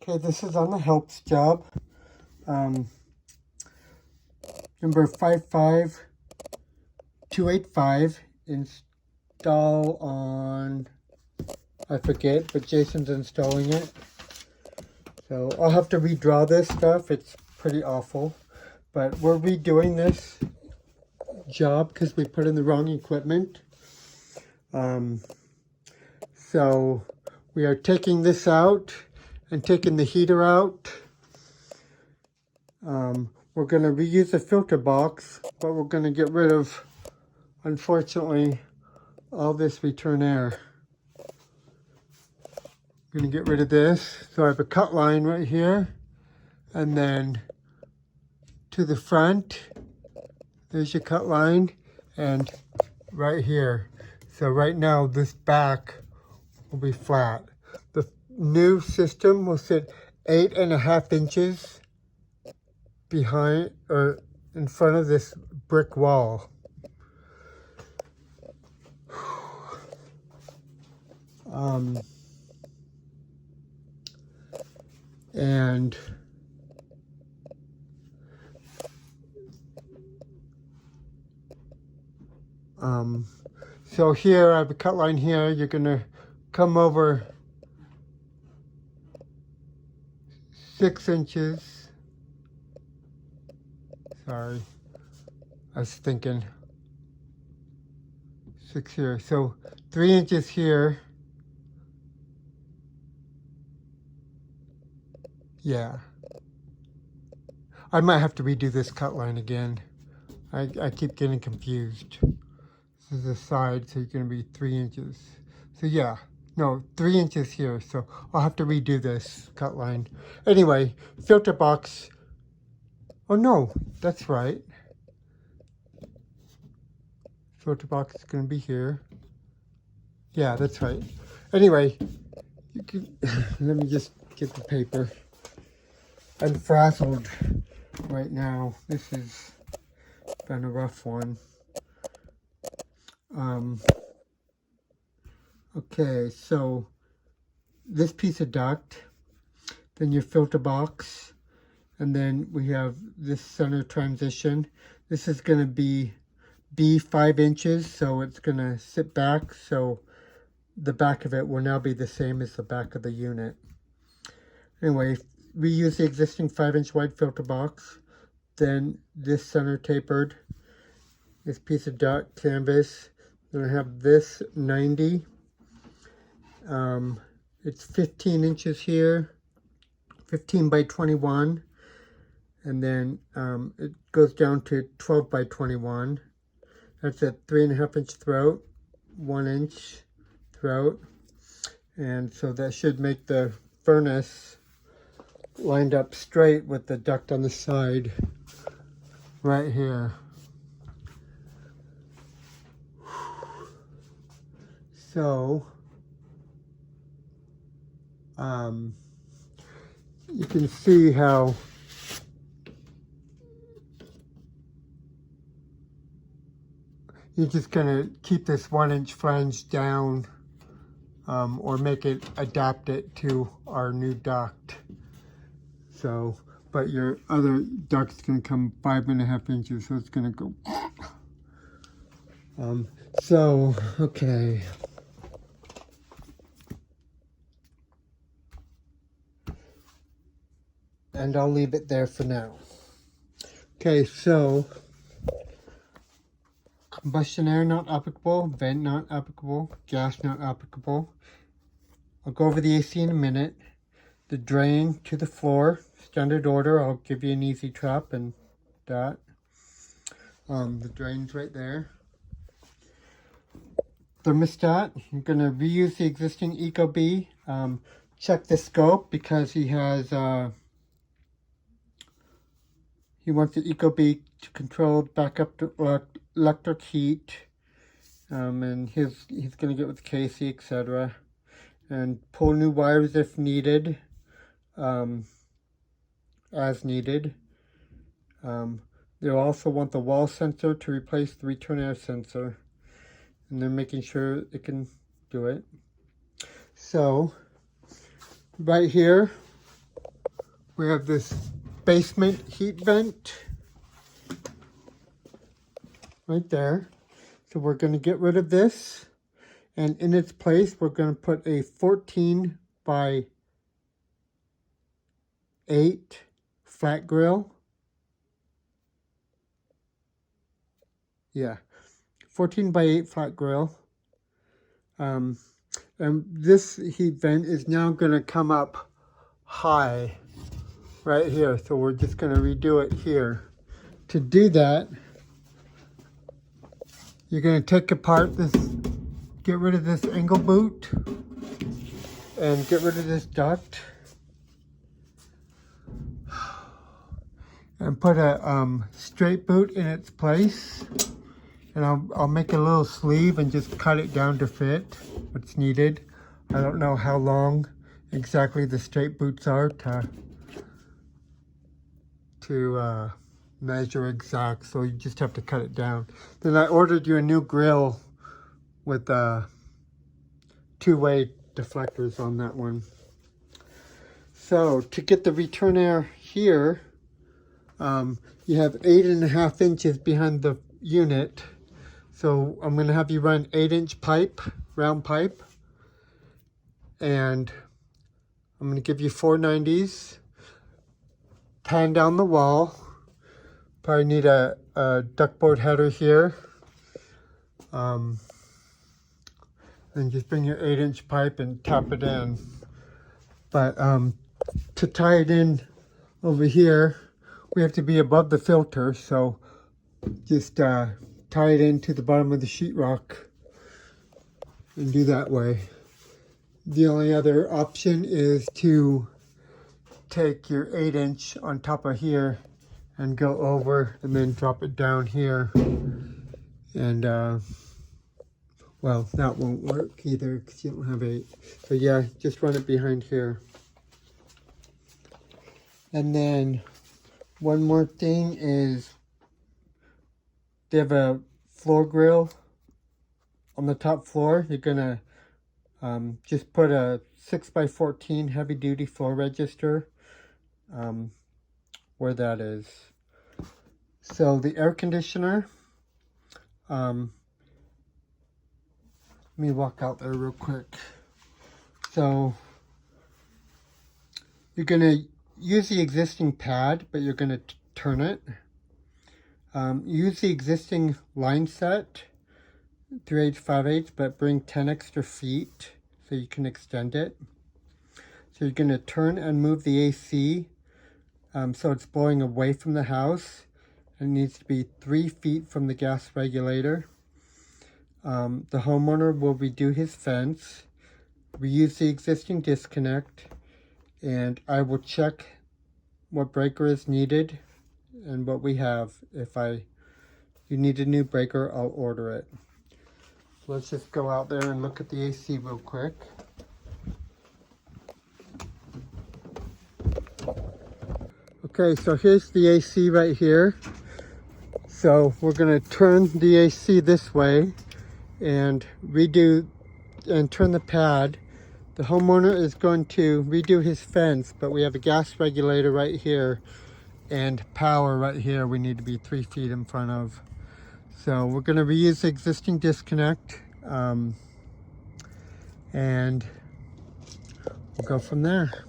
Okay, this is on the helps job. Number 55285. Install on, I forget, but Jason's installing it. So I'll have to redraw this stuff. It's pretty awful. But we're redoing this job because we put in the wrong equipment. So we are taking this out and taking the heater out. We're going to reuse the filter box, but we're going to get rid of, unfortunately, all this return air. I'm going to get rid of this. So I have a cut line right here, and then to the front, there's your cut line, and right here. So right now, this back will be flat. The new system will sit 8.5 inches behind or in front of this brick wall. So here I have a cut line here. You're gonna come over 6 inches. Sorry, I was thinking 6 here. So 3 inches here. Yeah. I might have to redo this cut line again. I keep getting confused. This is the side, so you're going to be 3 inches. So yeah, no, 3 inches here. So I'll have to redo this cut line. Anyway, filter box. Oh no, that's right. Filter box is going to be here. Yeah, that's right. Anyway, you can, let me just get the paper. I'm frazzled right now. This has been a rough one. Okay, so this piece of duct, then your filter box, and then we have this center transition. This is going to be 5 inches, so it's going to sit back, so the back of it will now be the same as the back of the unit. Anyway, reuse the existing 5-inch wide filter box, then this center tapered, this piece of duct canvas. Then I have this 90. It's 15 inches here, 15 by 21, and then it goes down to 12 by 21. That's a 3.5 inch throat, 1 inch throat, and so that should make the furnace lined up straight with the duct on the side right here. So you can see how you're just gonna keep this 1 inch flange down, or make it adapt it to our new duct. So, but your other duct's gonna come 5.5 inches, so it's gonna go. So, okay. And I'll leave it there for now. Okay, so combustion air not applicable, vent not applicable, gas not applicable. I'll go over the AC in a minute. The drain to the floor, standard order. I'll give you an easy trap and that. The drain's right there. Thermostat, I'm going to reuse the existing Ecobee. Check the scope because he has, he wants the Ecobee to control backup to electric heat. And he's going to get with Casey, etc. And pull new wires if needed, as needed. They'll also want the wall sensor to replace the return air sensor. And they're making sure it can do it. So, right here, We have this basement heat vent right there. So we're going to get rid of this. And in its place, we're going to put a 14 by 8 flat grill. Yeah, 14 by 8 flat grill. And this heat vent is now going to come up high right here. So we're just going to redo it here. To do that, you're going to take apart this, get rid of this angle boot, and get rid of this duct. And put a straight boot in its place. And I'll make a little sleeve and just cut it down to fit what's needed. I don't know how long exactly the straight boots are to measure exact, so you just have to cut it down. Then I ordered you a new grill with two-way deflectors on that one. So to get the return air here, you have 8.5 inches behind the unit. So I'm going to have you run 8-inch pipe, round pipe. And I'm going to give you 490s. Pan down the wall. Probably need a duckboard header here. And just bring your 8-inch pipe and tap it in. But to tie it in over here, we have to be above the filter. So just tie it into the bottom of the sheetrock and do that way. The only other option is to take your 8-inch on top of here and go over and then drop it down here. And well, that won't work either because you don't have 8. So yeah, just run it behind here. And then one more thing is they have a floor grill on the top floor. You're gonna just put a 6x14 heavy duty floor register where that is. So the air conditioner, let me walk out there real quick. So you're gonna use the existing pad, but you're gonna turn it. Use the existing line set, 3/8, 5/8, but bring 10 extra feet so you can extend it. So you're going to turn and move the AC so it's blowing away from the house. It needs to be 3 feet from the gas regulator. The homeowner will redo his fence, reuse the existing disconnect, and I will check what breaker is needed and what we have. If you need a new breaker, I'll order it. So let's just go out there and look at the AC real quick. Okay, so here's the AC right here. So we're going to turn the AC this way and turn the pad. The homeowner is going to redo his fence, but we have a gas regulator right here and power right here we need to be 3 feet in front of. So we're going to reuse the existing disconnect and we'll go from there.